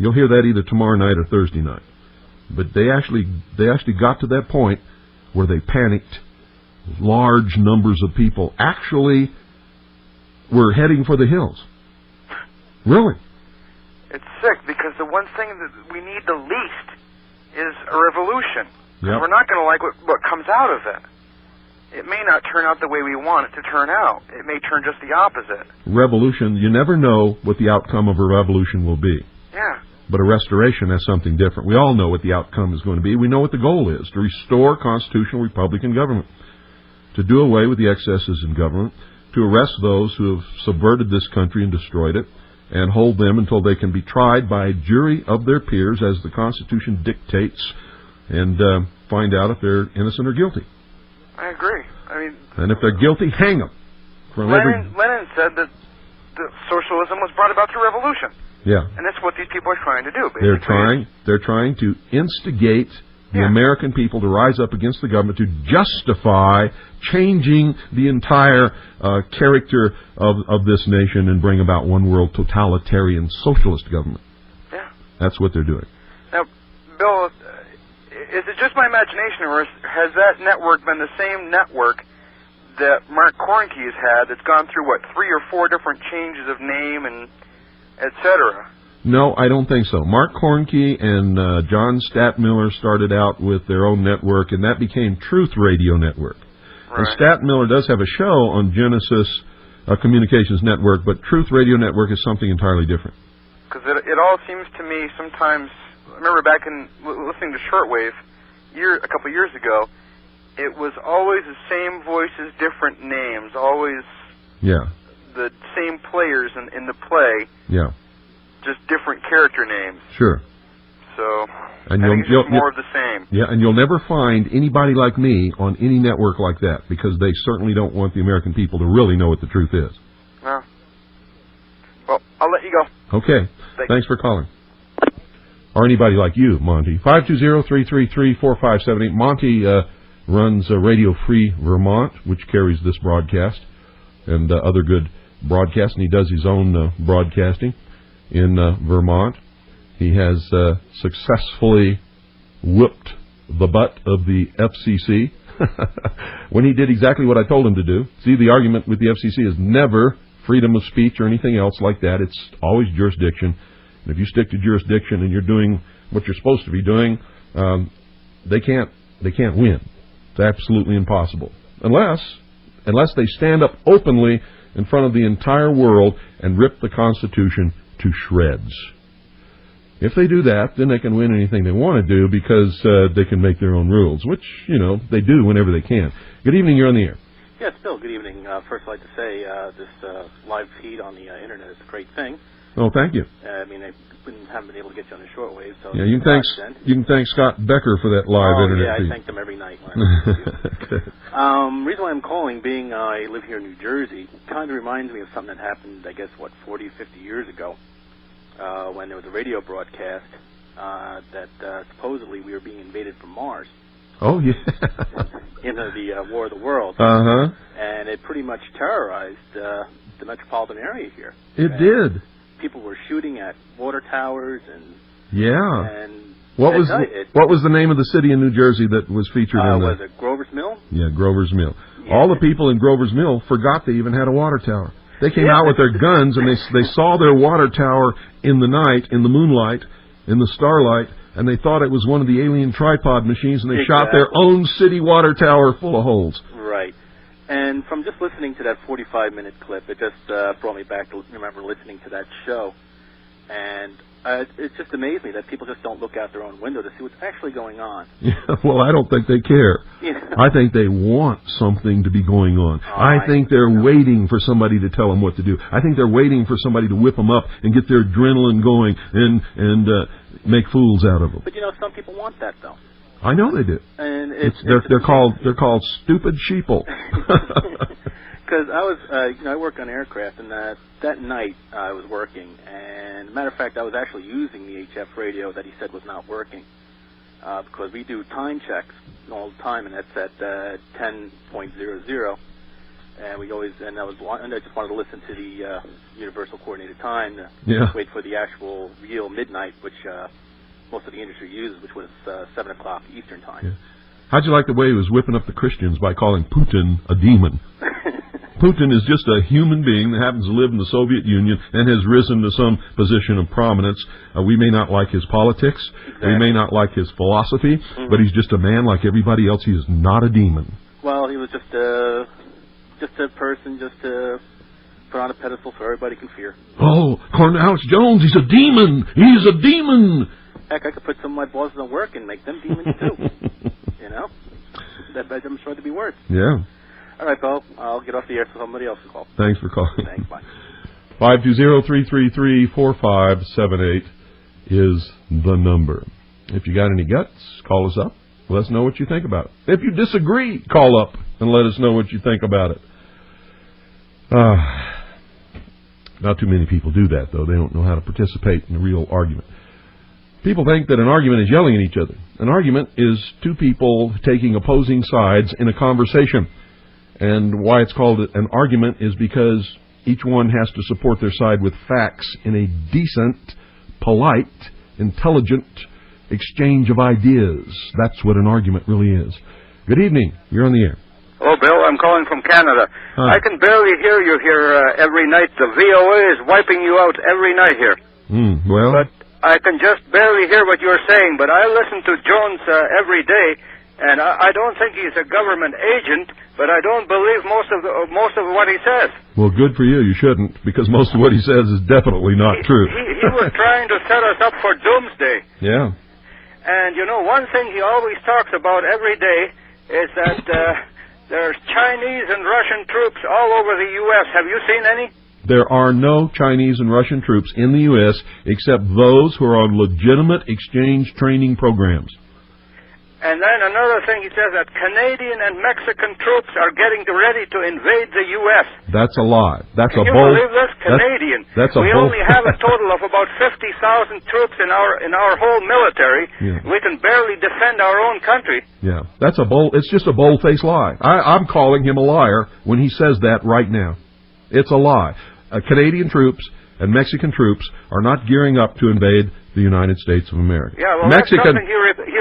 You'll hear that either tomorrow night or Thursday night. But they actually got to that point where they panicked. Large numbers of people actually were heading for the hills. Really? It's sick because the one thing that we need the least is a revolution. Yep. We're not going to like what comes out of it. It may not turn out the way we want it to turn out. It may turn just the opposite. Revolution, you never know what the outcome of a revolution will be. Yeah. But a restoration has something different. We all know what the outcome is going to be. We know what the goal is, to restore constitutional Republican government, to do away with the excesses in government, to arrest those who have subverted this country and destroyed it, and hold them until they can be tried by a jury of their peers as the Constitution dictates, and find out if they're innocent or guilty. I agree. I mean, and if they're guilty, hang them. Lenin said that socialism was brought about through revolution. Yeah. And that's what these people are trying to do, basically. They're trying to instigate the American people to rise up against the government to justify changing the entire character of this nation and bring about one world totalitarian socialist government. Yeah. That's what they're doing. Now, Bill, is it just my imagination, or has that network been the same network that Mark Kornke has had that's gone through, 3 or 4 different changes of name and et cetera? No, I don't think so. Mark Kornke and John Stadtmiller started out with their own network, and that became Truth Radio Network. Right. And Stadtmiller does have a show on Genesis Communications Network, but Truth Radio Network is something entirely different. Because it all seems to me sometimes, I remember back in listening to shortwave a couple years ago, it was always the same voices, different names, always the same players in the play. Yeah. Just different character names. Sure. So, I think it's just more of the same. Yeah, and you'll never find anybody like me on any network like that, because they certainly don't want the American people to really know what the truth is. No. Well, I'll let you go. Okay. Thanks for calling. Or anybody like you, Monty. 520-333-4578. Monty runs Radio Free Vermont, which carries this broadcast and other good broadcasts, and he does his own broadcasting in Vermont. He has successfully whipped the butt of the FCC when he did exactly what I told him to do. See, the argument with the FCC is never freedom of speech or anything else like that. It's always jurisdiction. And if you stick to jurisdiction and you're doing what you're supposed to be doing, they can't win. It's absolutely impossible. Unless they stand up openly in front of the entire world and rip the Constitution to shreds. If they do that, then they can win anything they want to do, because they can make their own rules, which, they do whenever they can. Good evening, you're on the air. Yes, Bill, good evening. First, I'd like to say this live feed on the internet is a great thing. Oh, thank you. I mean, I haven't been able to get you on the shortwave, so yeah, you can thank Scott Becker for that live internet feed. I thank them every night. Reason why I'm calling, being I live here in New Jersey, kind of reminds me of something that happened, I guess, 40, 50 years ago, when there was a radio broadcast that supposedly we were being invaded from Mars. Oh, yeah. Into the War of the Worlds. Uh-huh. And it pretty much terrorized the metropolitan area here. It did. People were shooting at water towers and... Yeah. And what was the name of the city in New Jersey that was featured in the... Was it Grover's Mill? Yeah, Grover's Mill. Yeah. All the people in Grover's Mill forgot they even had a water tower. They came out with their guns, and they saw their water tower in the night, in the moonlight, in the starlight, and they thought it was one of the alien tripod machines, and they shot their own city water tower full of holes. Right. And from just listening to that 45-minute clip, it just brought me back to remember listening to that show. And it just amazed me that people just don't look out their own window to see what's actually going on. Yeah, well, I don't think they care. Yeah. I think they want something to be going on. I think they're waiting for somebody to tell them what to do. I think they're waiting for somebody to whip them up and get their adrenaline going and make fools out of them. But some people want that, though. I know they do. And they're called stupid sheeple. Because I was, I work on aircraft, and that night I was working, and matter of fact, I was actually using the HF radio that he said was not working, because we do time checks all the time, and that's at 10.00, and I just wanted to listen to the Universal Coordinated Time, wait for the actual real midnight, which most of the industry uses, which was 7 o'clock Eastern Time. Yeah. How'd you like the way he was whipping up the Christians by calling Putin a demon? Putin is just a human being that happens to live in the Soviet Union and has risen to some position of prominence. We may not like his politics, we may not like his philosophy, but he's just a man like everybody else. He is not a demon. Well, he was just a person, just to put on a pedestal so everybody can fear. Oh, Alex Jones, he's a demon! He's a demon! Heck, I could put some of my bosses on work and make them demons too. You know? That I'm sure to be worse. Yeah. All right, Bo. I'll get off the air so somebody else can call. Thanks for calling. Thanks, bye. 520-333-4578 is the number. If you got any guts, call us up. Let us know what you think about it. If you disagree, call up and let us know what you think about it. Not too many people do that, though. They don't know how to participate in a real argument. People think that an argument is yelling at each other. An argument is two people taking opposing sides in a conversation. And why it's called an argument is because each one has to support their side with facts in a decent, polite, intelligent exchange of ideas. That's what an argument really is. Good evening. You're on the air. Hello, Bill. I'm calling from Canada. Hi. I can barely hear you here every night. The VOA is wiping you out every night here. Well... But I can just barely hear what you're saying, but I listen to Jones every day, and I don't think he's a government agent, but I don't believe most of what he says. Well, good for you. You shouldn't, because most of what he says is definitely not true. He was trying to set us up for doomsday. Yeah. And, you know, one thing he always talks about every day is that there's Chinese and Russian troops all over the U.S. Have you seen any? There are no Chinese and Russian troops in the U.S. except those who are on legitimate exchange training programs. And then another thing, he says that Canadian and Mexican troops are getting ready to invade the U.S. That's a lie. Can you believe this? Canadian. We only have a total of about 50,000 troops in our whole military. Yeah. We can barely defend our own country. Yeah, that's it's just a bold-faced lie. I'm calling him a liar when he says that right now. It's a lie. Canadian troops and Mexican troops are not gearing up to invade the United States of America. Yeah, well, that's something he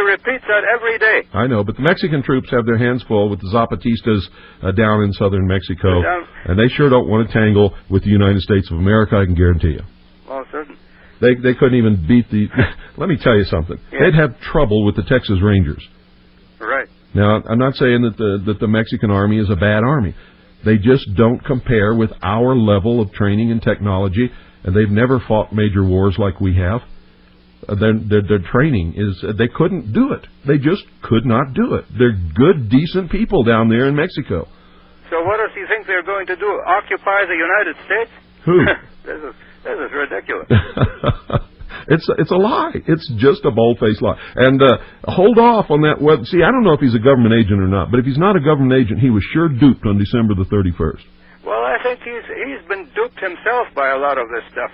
repeats that every day. I know, but the Mexican troops have their hands full with the Zapatistas down in southern Mexico, and they sure don't want to tangle with the United States of America, I can guarantee you. Well, certainly. They couldn't even beat the... Let me tell you something. Yeah. They'd have trouble with the Texas Rangers. Right. Now, I'm not saying that the Mexican army is a bad army. They just don't compare with our level of training and technology, and they've never fought major wars like we have. Their training is... They couldn't do it. They just could not do it. They're good, decent people down there in Mexico. So what does he think they're going to do? Occupy the United States? Who? This is ridiculous. It's a lie. It's just a bold-faced lie. And hold off on that. See, I don't know if he's a government agent or not, but if he's not a government agent, he was sure duped on December the 31st. Well, I think he's been duped himself by a lot of this stuff.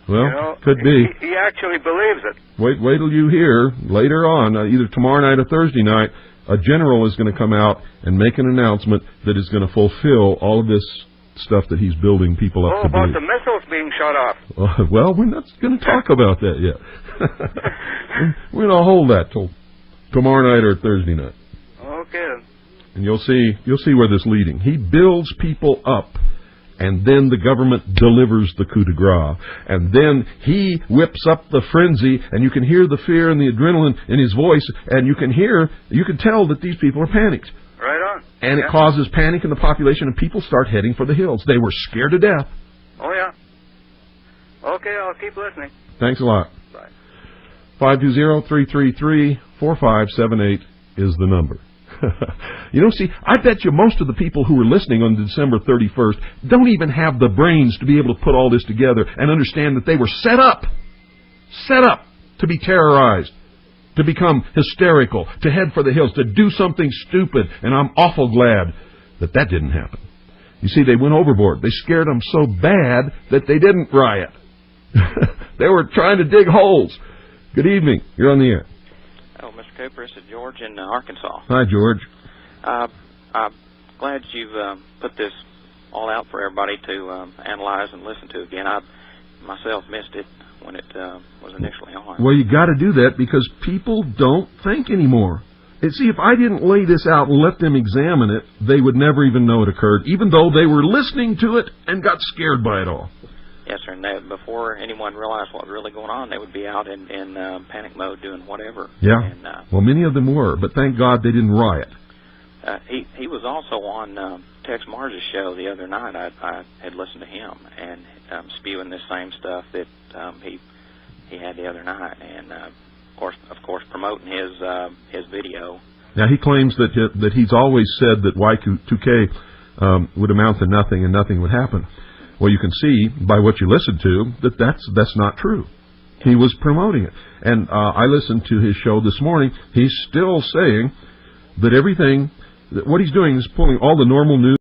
Well, you know, could be. He actually believes it. Wait till you hear later on, either tomorrow night or Thursday night, a general is going to come out and make an announcement that is going to fulfill all of this stuff that he's building people up to about believe. the missiles being shot off. Well, we're not going to talk about that yet. We're going to hold that till tomorrow night or Thursday night. Okay. And you'll see where this is leading. He builds people up, and then the government delivers the coup de grace. And then he whips up the frenzy, and you can hear the fear and the adrenaline in his voice, and you can tell that these people are panicked. Right on. And it causes panic in the population, and people start heading for the hills. They were scared to death. Oh, yeah. Okay, I'll keep listening. Thanks a lot. Bye. 520-333-4578 is the number. You know, see, I bet you most of the people who were listening on December 31st don't even have the brains to be able to put all this together and understand that they were set up to be terrorized, to become hysterical, to head for the hills, to do something stupid, and I'm awful glad that didn't happen. You see, they went overboard. They scared them so bad that they didn't riot. They were trying to dig holes. Good evening. You're on the air. Oh, Mr. Cooper, this is George in Arkansas. Hi, George. I'm glad you've put this all out for everybody to analyze and listen to again. I myself missed it when it was initially on. Well, you got to do that because people don't think anymore. And see, if I didn't lay this out and let them examine it, they would never even know it occurred, even though they were listening to it and got scared by it all. Yes, sir. And before anyone realized what was really going on, they would be out in panic mode doing whatever. Yeah. And, well, many of them were, but thank God they didn't riot. He was also on Tex Mars's show the other night. I had listened to him and spewing this same stuff that he had the other night, and of course, promoting his video. Now he claims that he's always said that Y2K would amount to nothing and nothing would happen. Well, you can see by what you listened to that that's not true. He was promoting it, and I listened to his show this morning. He's still saying that everything, that what he's doing is pulling all the normal news